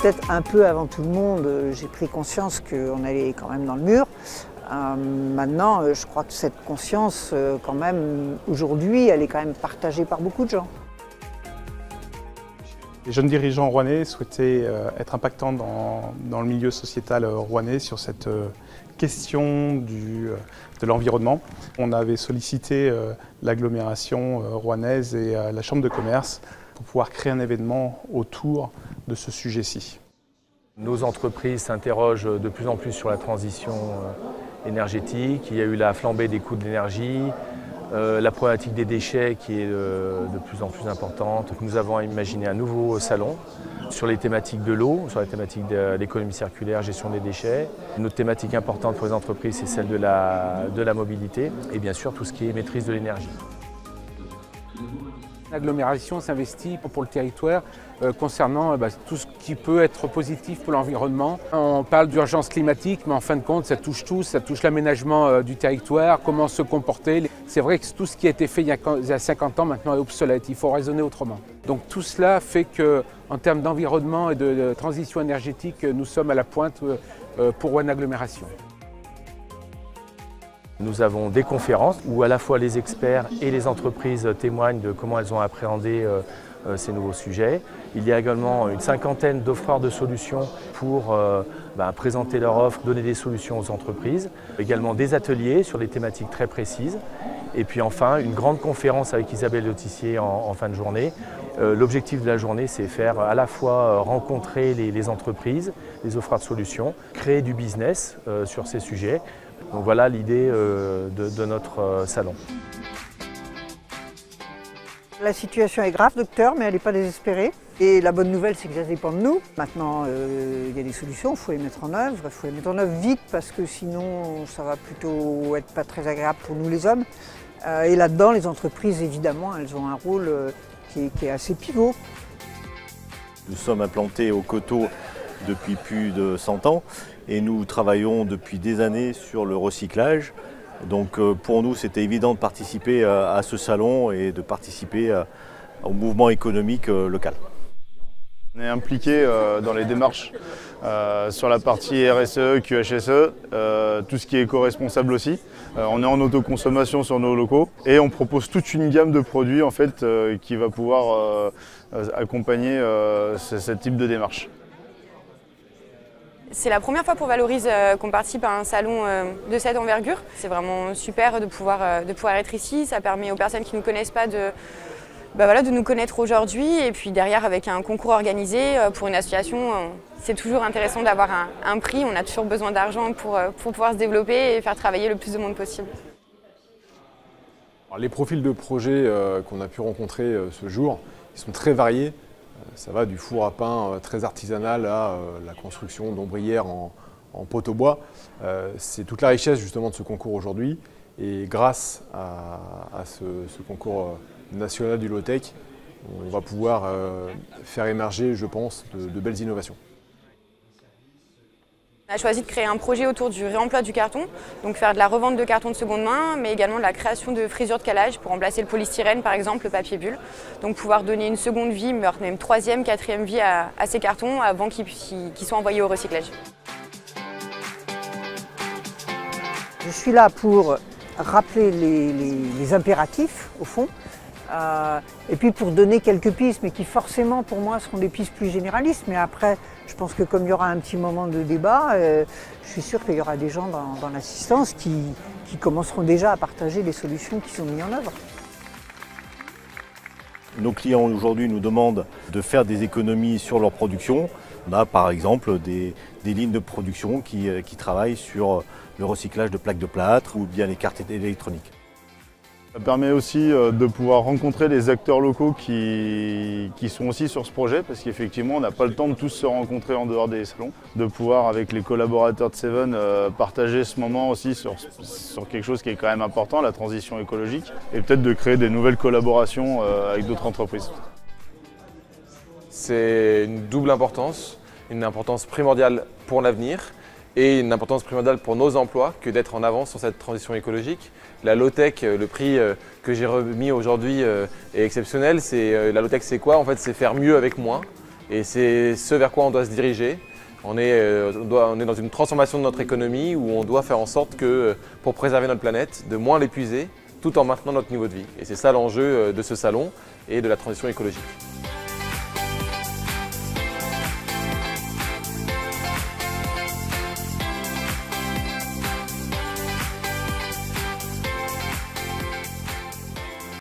peut-être un peu avant tout le monde, j'ai pris conscience qu'on allait quand même dans le mur. Maintenant, je crois que cette conscience, quand même, aujourd'hui, elle est quand même partagée par beaucoup de gens. Les jeunes dirigeants rouennais souhaitaient être impactants dans le milieu sociétal rouennais sur cette question de l'environnement. On avait sollicité l'agglomération rouennaise et la Chambre de commerce pour pouvoir créer un événement autour de ce sujet-ci. Nos entreprises s'interrogent de plus en plus sur la transition énergétique. Il y a eu la flambée des coûts de l'énergie, la problématique des déchets qui est de plus en plus importante. Donc nous avons imaginé un nouveau salon sur les thématiques de l'eau, sur les thématiques de l'économie circulaire, gestion des déchets. Une autre thématique importante pour les entreprises, c'est celle de la mobilité et bien sûr tout ce qui est maîtrise de l'énergie. L'agglomération s'investit pour le territoire concernant tout ce qui peut être positif pour l'environnement. On parle d'urgence climatique, mais en fin de compte, ça touche tout, ça touche l'aménagement du territoire, comment se comporter. C'est vrai que tout ce qui a été fait il y a 50 ans maintenant est obsolète, il faut raisonner autrement. Donc tout cela fait qu'en termes d'environnement et de transition énergétique, nous sommes à la pointe pour Rouen Agglomération. Nous avons des conférences où à la fois les experts et les entreprises témoignent de comment elles ont appréhendé ces nouveaux sujets. Il y a également une cinquantaine d'offreurs de solutions pour présenter leur offre, donner des solutions aux entreprises. Également des ateliers sur des thématiques très précises. Et puis enfin, une grande conférence avec Isabelle Lotissier en fin de journée. L'objectif de la journée, c'est faire à la fois rencontrer les entreprises, les offreurs de solutions, créer du business sur ces sujets. Donc voilà l'idée de notre salon. La situation est grave, docteur, mais elle n'est pas désespérée. Et la bonne nouvelle, c'est que ça dépend de nous. Maintenant, il y a des solutions, il faut les mettre en œuvre. Il faut les mettre en œuvre vite parce que sinon, ça va plutôt être pas très agréable pour nous les hommes. Et là-dedans, les entreprises, évidemment, elles ont un rôle qui est assez pivot. Nous sommes implantés au Coteau depuis plus de 100 ans et nous travaillons depuis des années sur le recyclage. Donc pour nous, c'était évident de participer à ce salon et de participer au mouvement économique local. On est impliqué dans les démarches sur la partie RSE, QHSE, tout ce qui est éco-responsable aussi. On est en autoconsommation sur nos locaux et on propose toute une gamme de produits en fait, qui va pouvoir accompagner ce type de démarche. C'est la première fois pour Valorise qu'on participe à un salon de cette envergure. C'est vraiment super de pouvoir être ici. Ça permet aux personnes qui ne nous connaissent pas de nous connaître aujourd'hui. Et puis derrière, avec un concours organisé pour une association, c'est toujours intéressant d'avoir un prix. On a toujours besoin d'argent pour pouvoir se développer et faire travailler le plus de monde possible. Alors, les profils de projets qu'on a pu rencontrer ce jour, ils sont très variés. Ça va du four à pain très artisanal à la construction d'ombrières en poteau-bois. C'est toute la richesse justement de ce concours aujourd'hui. Et grâce à ce concours national du low-tech, on va pouvoir faire émerger, je pense, de belles innovations. On a choisi de créer un projet autour du réemploi du carton, donc faire de la revente de carton de seconde main, mais également de la création de frisures de calage pour remplacer le polystyrène, par exemple, le papier bulle. Donc pouvoir donner une seconde vie, même troisième, quatrième vie à ces cartons avant qu'ils soient envoyés au recyclage. Je suis là pour rappeler les impératifs, au fond, et puis pour donner quelques pistes, mais qui forcément pour moi seront des pistes plus généralistes. Mais après, je pense que comme il y aura un petit moment de débat, je suis sûr qu'il y aura des gens dans l'assistance qui commenceront déjà à partager les solutions qui sont mises en œuvre. Nos clients aujourd'hui nous demandent de faire des économies sur leur production. On a par exemple des lignes de production qui travaillent sur le recyclage de plaques de plâtre ou bien les cartes électroniques. Ça permet aussi de pouvoir rencontrer les acteurs locaux qui sont aussi sur ce projet, parce qu'effectivement on n'a pas le temps de tous se rencontrer en dehors des salons, de pouvoir avec les collaborateurs de Seven partager ce moment aussi sur quelque chose qui est quand même important, la transition écologique, et peut-être de créer des nouvelles collaborations avec d'autres entreprises. C'est une double importance, une importance primordiale pour l'avenir et une importance primordiale pour nos emplois que d'être en avance sur cette transition écologique. La low-tech, le prix que j'ai remis aujourd'hui est exceptionnel. La low-tech, c'est quoi? En fait, c'est faire mieux avec moins. Et c'est ce vers quoi on doit se diriger. On est dans une transformation de notre économie où on doit faire en sorte que, pour préserver notre planète, de moins l'épuiser tout en maintenant notre niveau de vie. Et c'est ça l'enjeu de ce salon et de la transition écologique.